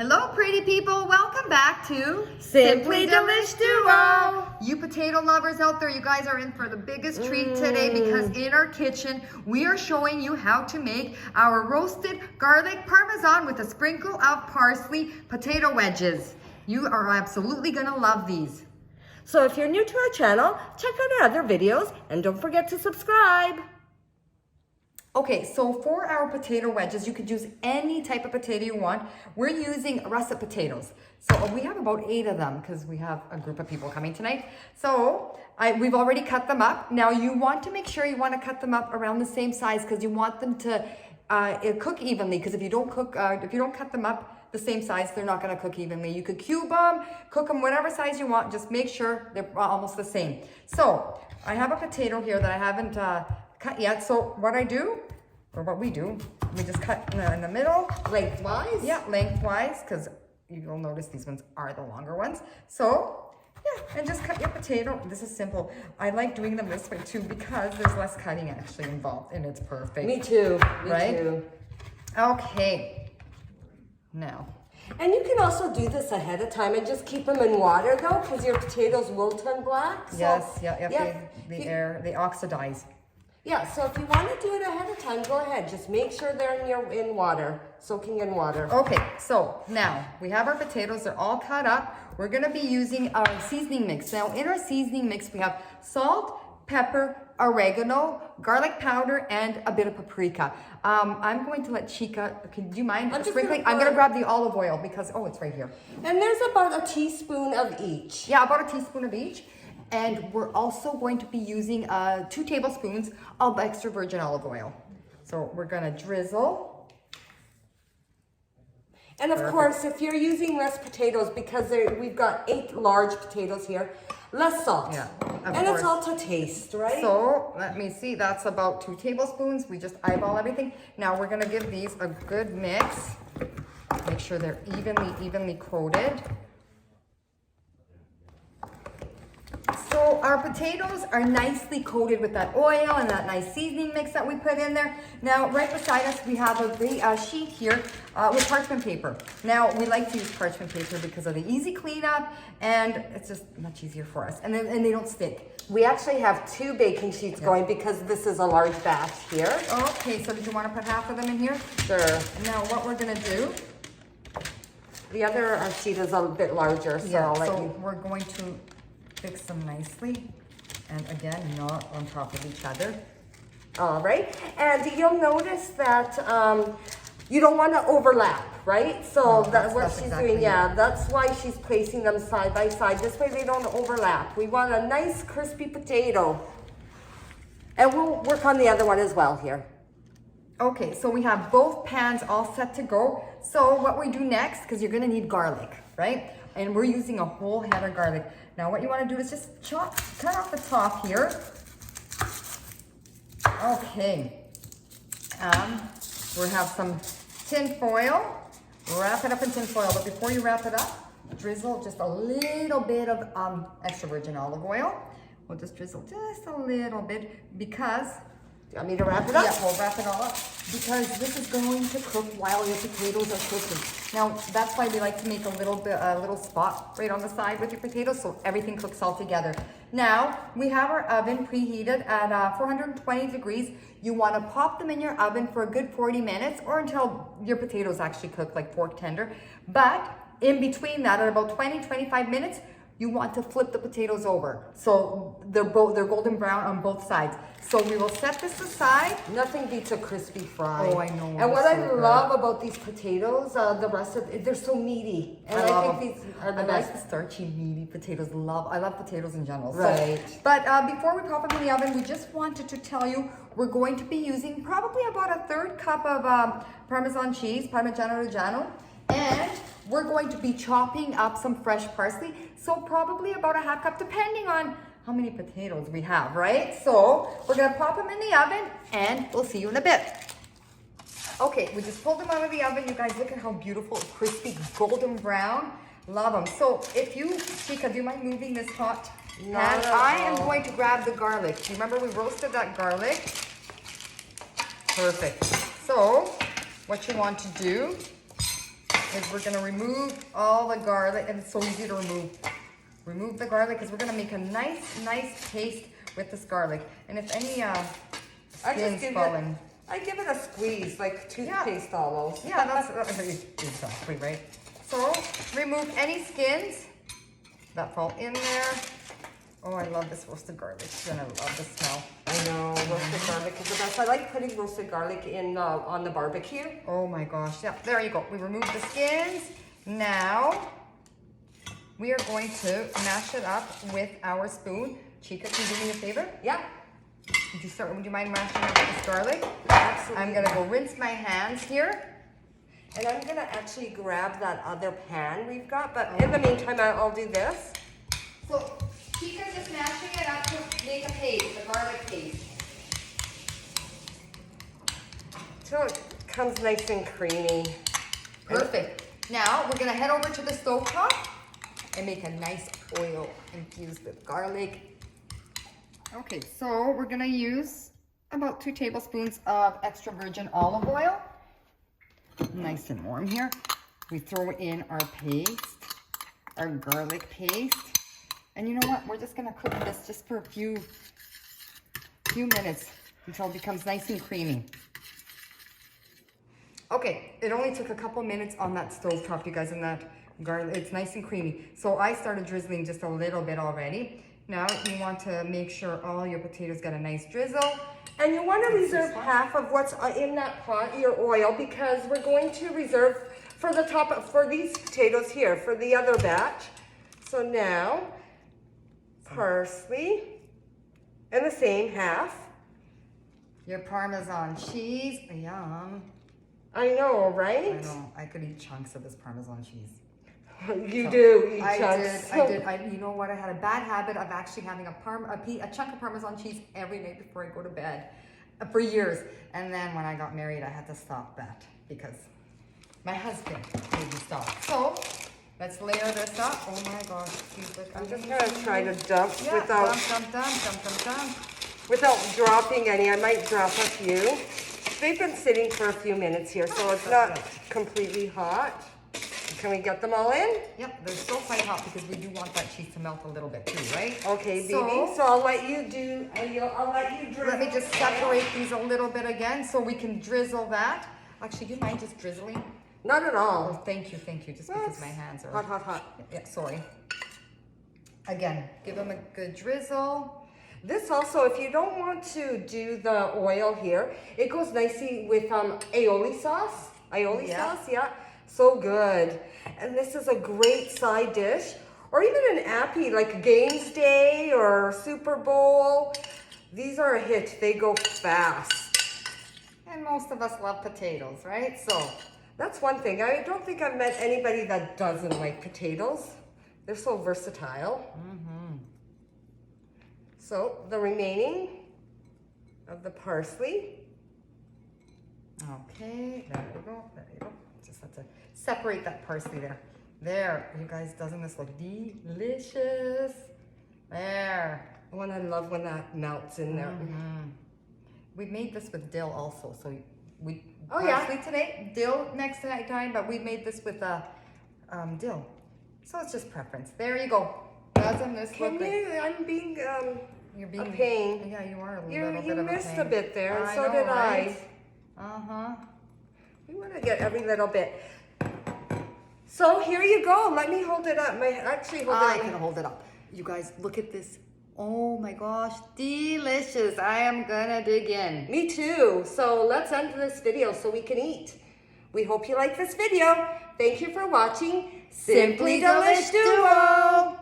Hello, pretty people. Welcome back to Simply Delish Duo. You potato lovers out there, you guys are in for the biggest treat today because in our kitchen, we are showing you how to make our roasted garlic parmesan with a sprinkle of parsley potato wedges. You are absolutely gonna love these. So if you're new to our channel, check out our other videos and don't forget to subscribe. Okay, so for our potato wedges, you could use any type of potato you want. We're using russet potatoes. So we have about 8 of them because we have a group of people coming tonight. So we've already cut them up. Now you want to make sure you want to cut them up around the same size because you want them to cook evenly. Because if you don't cut them up the same size, they're not going to cook evenly. You could cube them, cook them whatever size you want. Just make sure they're almost the same. So I have a potato here that I haven't cut yet. So what we do, we just cut in the middle. Lengthwise? Yeah, lengthwise, because you'll notice these ones are the longer ones. So, yeah, and just cut your potato. This is simple. I like doing them this way too because there's less cutting actually involved and it's perfect. Me too, right? Me too. Okay, now. And you can also do this ahead of time and just keep them in water though, because your potatoes will turn black. So, yes, they oxidize. Yeah, so if you want to do it ahead of time, go ahead. Just make sure they're in water, soaking in water. Okay, so now we have our potatoes. They're all cut up. We're going to be using our seasoning mix. Now in our seasoning mix, we have salt, pepper, oregano, garlic powder, and a bit of paprika. I'm going to let Chica, do you mind sprinkling? I'm going to grab the olive oil because, it's right here. And there's about a teaspoon of each. Yeah, about a teaspoon of each. And we're also going to be using 2 tablespoons of extra virgin olive oil. So we're gonna drizzle. And of course, if you're using less potatoes, because we've got 8 large potatoes here, less salt. Yeah, and it's all to taste, right? So let me see, that's about 2 tablespoons. We just eyeball everything. Now we're gonna give these a good mix. Make sure they're evenly coated. So our potatoes are nicely coated with that oil and that nice seasoning mix that we put in there. Now, right beside us, we have a sheet here with parchment paper. Now, we like to use parchment paper because of the easy cleanup and it's just much easier for us. And they don't stick. We actually have 2 baking sheets going because this is a large batch here. Okay, so did you want to put half of them in here? Sure. Now, what we're going to do. The other sheet is a bit larger, so we're going to fix them nicely, and again, not on top of each other. All right, and you'll notice that you don't want to overlap, right? So that's what she's doing. Yeah, that's why she's placing them side by side. This way they don't overlap. We want a nice crispy potato. And we'll work on the other one as well here. Okay, so we have both pans all set to go. So what we do next, because you're gonna need garlic, right? And we're using a whole head of garlic. Now what you want to do is just cut off the top here. Okay. We have some tin foil. Wrap it up in tin foil, but before you wrap it up, drizzle just a little bit of extra virgin olive oil. We'll just drizzle just a little bit because... Do you want me to wrap it up? Yeah, we'll wrap it all up because this is going to cook while your potatoes are cooking. Now, that's why we like to make a little spot right on the side with your potatoes so everything cooks all together. Now, we have our oven preheated at 420 degrees. You want to pop them in your oven for a good 40 minutes or until your potatoes actually cook like fork tender. But in between that, at about 20-25 minutes, you want to flip the potatoes over. So they're golden brown on both sides. So we will set this aside. Nothing beats a crispy fry. Oh, I know. And what I love about these potatoes, the rest of it, they're so meaty. And I think these are the best. I like the starchy, meaty potatoes. I love potatoes in general. Right. So, but before we pop them in the oven, we just wanted to tell you we're going to be using probably about a 1/3 cup of Parmesan cheese, Parmigiano Reggiano, and we're going to be chopping up some fresh parsley. So probably about a 1/2 cup, depending on how many potatoes we have, right? So we're gonna pop them in the oven and we'll see you in a bit. Okay, we just pulled them out of the oven. You guys, look at how beautiful, crispy, golden brown. Love them. So if you, Chica, do you mind moving this hot pan? I am going to grab the garlic. Do you remember we roasted that garlic? Perfect. So what you want to do is we're gonna remove all the garlic, and it's so easy to remove. Remove the garlic because we're gonna make a nice paste with this garlic. And if any skins fall in. I give it a squeeze, like toothpaste almost. Yeah, that's exactly right. So remove any skins that fall in there. Oh, I love this roasted garlic, and I love the smell. I know, roasted garlic is the best. I like putting roasted garlic in on the barbecue. Oh my gosh, yeah, there you go. We removed the skins. Now, we are going to mash it up with our spoon. Chica, can you do me a favor? Yeah. Would you mind mashing up this garlic? Absolutely. I'm gonna go rinse my hands here. And I'm gonna actually grab that other pan we've got, but in the meantime, I'll do this. So, Chica's just mashing it up to make a paste, a garlic paste. Till it comes nice and creamy. Perfect. Now, we're gonna head over to the stove top and make a nice oil infused with garlic. Okay, so we're gonna use about 2 tablespoons of extra virgin olive oil. Nice and warm here. We throw in our paste, our garlic paste. And you know what? We're just gonna cook this just for a few minutes until it becomes nice and creamy. Okay, it only took a couple minutes on that stove top, you guys, and that garlic, it's nice and creamy. So I started drizzling just a little bit already. Now you want to make sure all your potatoes get a nice drizzle. And you want to reserve half of what's in that pot, your oil, because we're going to reserve for the top, for these potatoes here, for the other batch. So now, parsley, and the same half. Your Parmesan cheese, yum. I know, right? I know, I could eat chunks of this Parmesan cheese. You do eat chunks. I did. You know what? I had a bad habit of actually having a chunk of Parmesan cheese every night before I go to bed for years. And then when I got married, I had to stop that because my husband made me stop. So let's layer this up. Oh my gosh! I'm just gonna try to dump without dump. without dropping any. I might drop a few. They've been sitting for a few minutes here, so it's not completely hot. Can we get them all in? Yep, they're still quite hot because we do want that cheese to melt a little bit too, right? Okay, baby. So I'll let you do. I'll let you drizzle. Let me just separate these a little bit again so we can drizzle that. Actually, do you mind just drizzling? Not at all. Oh, thank you. Just because my hands are hot. Yeah, sorry. Again, give them a good drizzle. This also, if you don't want to do the oil here, it goes nicely with aioli sauce. Sauce, yeah. So good. And this is a great side dish. Or even an appy, like Games Day or Super Bowl. These are a hit. They go fast. And most of us love potatoes, right? So that's one thing. I don't think I've met anybody that doesn't like potatoes. They're so versatile. Mm-hmm. So the remaining of the parsley. Okay, there you go. Just have to separate that parsley there. There, you guys, doesn't this look delicious? There. Oh, and I love when that melts in there. Mm-hmm. We made this with dill also, so we parsley today, dill next time, but we made this with dill. So it's just preference. There you go. Doesn't this look good? I'm being You're being a pain. Yeah, you are a little You bit of a pain. missed a bit there, and so know, did right? I. Uh-huh. We want to get every little bit. So here you go. Let me hold it up. I can hold it up. You guys, look at this. Oh my gosh, delicious. I am gonna dig in. Me too. So let's end this video so we can eat. We hope you like this video. Thank you for watching Simply Delish Duo.